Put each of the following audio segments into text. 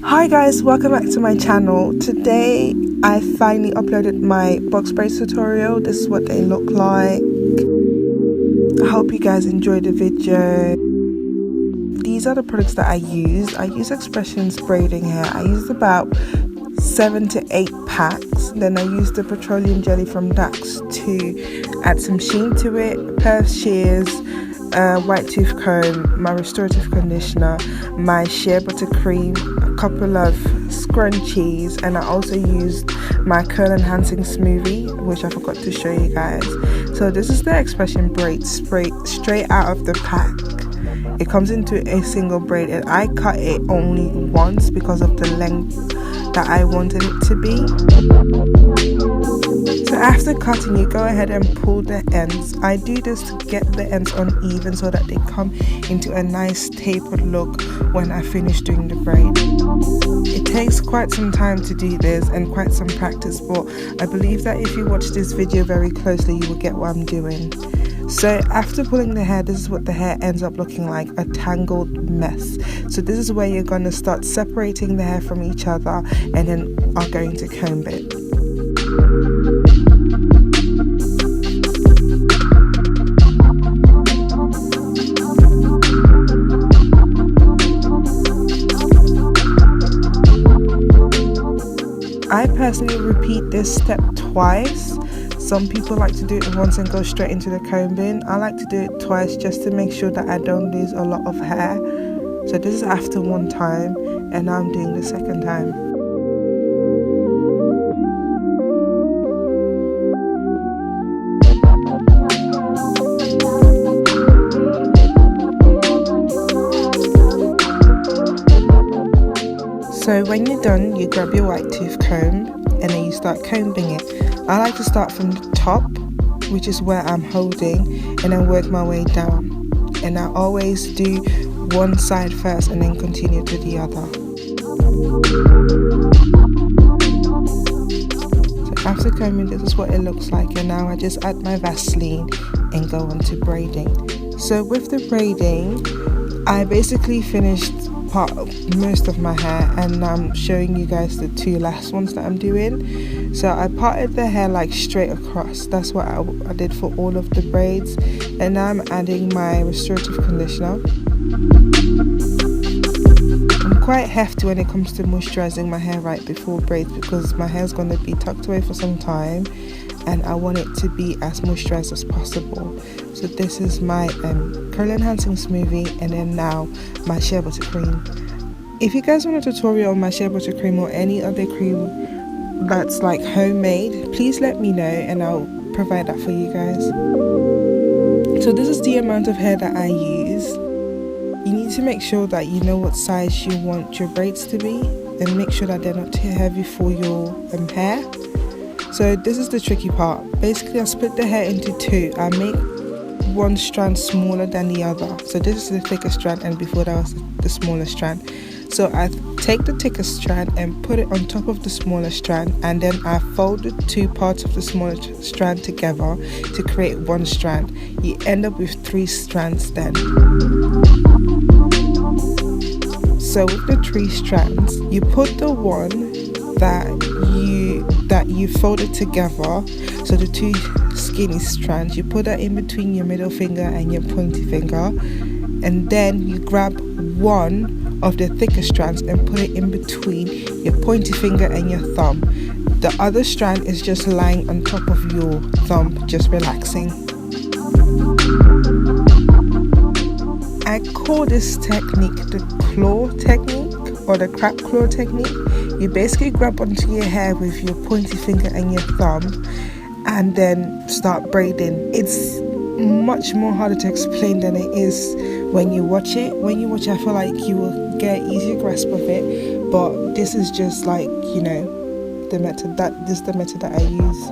Hi guys, welcome back to my channel. Today I finally uploaded my box braids tutorial. This is what they look like. I hope you guys enjoyed the video. These are the products that I used. I use Expressions braiding hair. I used about 7 to 8 packs. Then I used the petroleum jelly from Dax to add some sheen to it, a pair of shears, white tooth comb, my restorative conditioner, my shea butter cream, a couple of scrunchies, and I also used my curl enhancing smoothie, which I forgot to show you guys. So this is the Expression braid straight out of the pack. It comes into a single braid and I cut it only once because of the length that I wanted it to be. So after cutting, you go ahead and pull the ends. I do this to get the ends uneven so that they come into a nice tapered look when I finish doing the braid. It takes quite some time to do this and quite some practice, but I believe that if you watch this video very closely, you will get what I'm doing. So after pulling the hair, this is what the hair ends up looking like, a tangled mess. So this is where you're going to start separating the hair from each other and then are going to comb it. I personally repeat this step twice. Some people like to do it once and go straight into the comb bin. I like to do it twice just to make sure that I don't lose a lot of hair. So this is after one time and now I'm doing the second time. So when you're done, you grab your white tooth comb and then you start combing it. I like to start from the top, which is where I'm holding, and then work my way down. And I always do one side first and then continue to the other. So after combing, this is what it looks like, and now I just add my Vaseline and go on to braiding. So with the braiding, I basically finished most of my hair, and I'm showing you guys the two last ones that I'm doing. So I parted the hair like straight across. That's what I did for all of the braids, and now I'm adding my restorative conditioner. I'm quite hefty when it comes to moisturizing my hair right before braids because my hair is going to be tucked away for some time and I want it to be as moisturized as possible. So this is my curl enhancing smoothie, and then now my shea butter cream. If you guys want a tutorial on my shea butter cream or any other cream that's like homemade, please let me know and I'll provide that for you guys. So this is the amount of hair that I use. You need to make sure that you know what size you want your braids to be and make sure that they're not too heavy for your hair. So this is the tricky part. Basically, I split the hair into two. I make one strand smaller than the other. So this is the thicker strand and before that was the smaller strand. So I take the thicker strand and put it on top of the smaller strand, and then I fold the two parts of the smaller strand together to create one strand. You end up with 3 strands then. So with the 3 strands, you put the one that you folded together, so the 2 skinny strands, you put that in between your middle finger and your pointy finger, and then you grab one of the thicker strands and put it in between your pointy finger and your thumb. The other strand is just lying on top of your thumb, just relaxing. I call this technique the claw technique or the crab claw technique. You basically grab onto your hair with your pointy finger and your thumb and then start braiding. It's much more harder to explain than it is when you watch it. When you watch it, I feel like you will get an easier grasp of it, but this is just like, you know, the method that I use.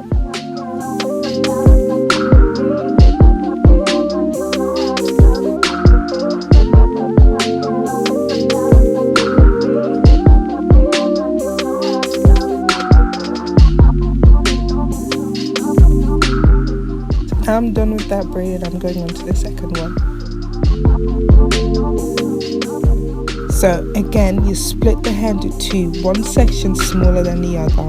I'm done with that braid and I'm going on to the second one. So again, you split the hair into two, one section smaller than the other.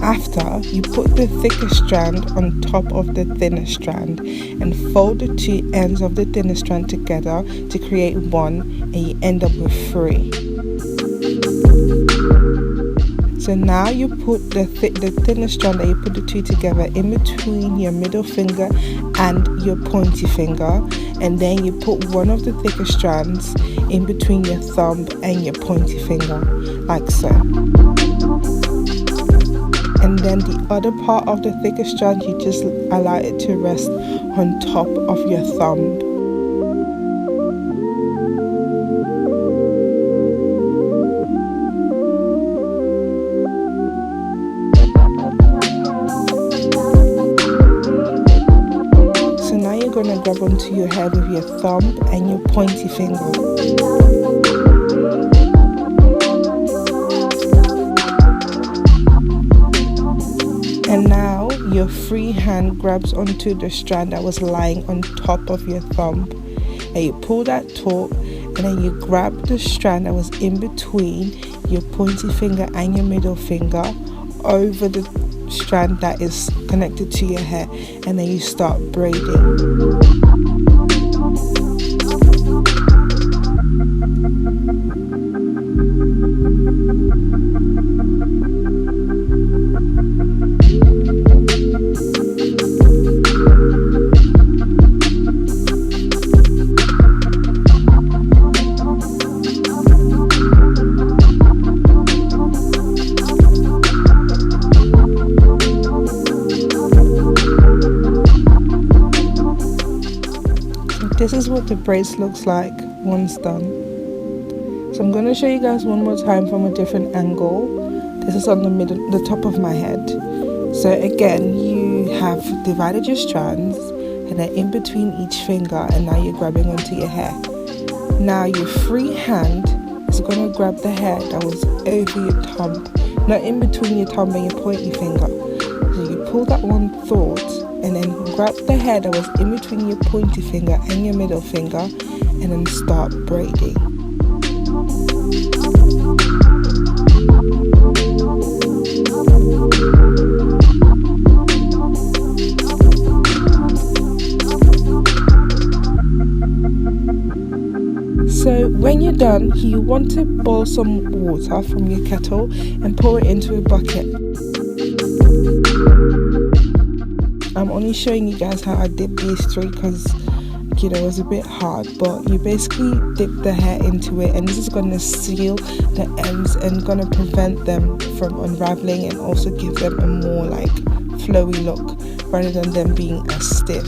After, you put the thicker strand on top of the thinner strand and fold the two ends of the thinner strand together to create one, and you end up with three. So now you put the thinner strand that you put the two together in between your middle finger and your pointy finger, and then you put one of the thicker strands in between your thumb and your pointy finger, like so. And then the other part of the thicker strand, you just allow it to rest on top of your thumb. So now you're going to grab onto your hair with your thumb and your pointy finger. And now your free hand grabs onto the strand that was lying on top of your thumb, and you pull that taut, and then you grab the strand that was in between your pointy finger and your middle finger over the strand that is connected to your hair, and then you start braiding. This is what the braids looks like once done. So I'm going to show you guys one more time from a different angle. This is on the top of my head. So again, you have divided your strands, and then in between each finger, and now you're grabbing onto your hair. Now your free hand is going to grab the hair that was over your thumb, not in between your thumb and your pointy finger. So you pull that one taut, and then grab the hair that was in between your pointy finger and your middle finger, and then start braiding. So when you're done, you want to boil some water from your kettle and pour it into a bucket. I'm only showing you guys how I dip these three because, you know, it was a bit hard, but you basically dip the hair into it, and this is going to seal the ends and going to prevent them from unraveling, and also give them a more like flowy look rather than them being as stiff.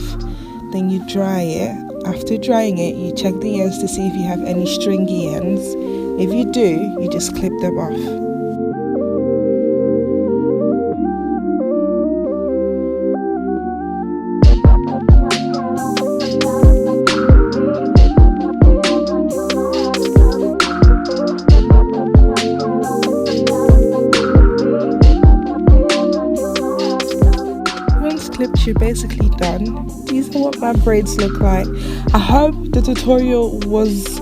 Then you dry it. After drying it, you check the ends to see if you have any stringy ends. If you do, you just clip them off. Clipped, you're basically done. These are what my braids look like. I hope the tutorial was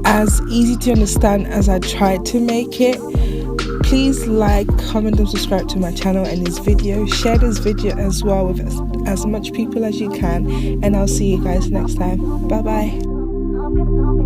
as easy to understand as I tried to make it. Please like, comment and subscribe to my channel and this video. Share this video as well with as much people as you can, and I'll see you guys next time. Bye bye.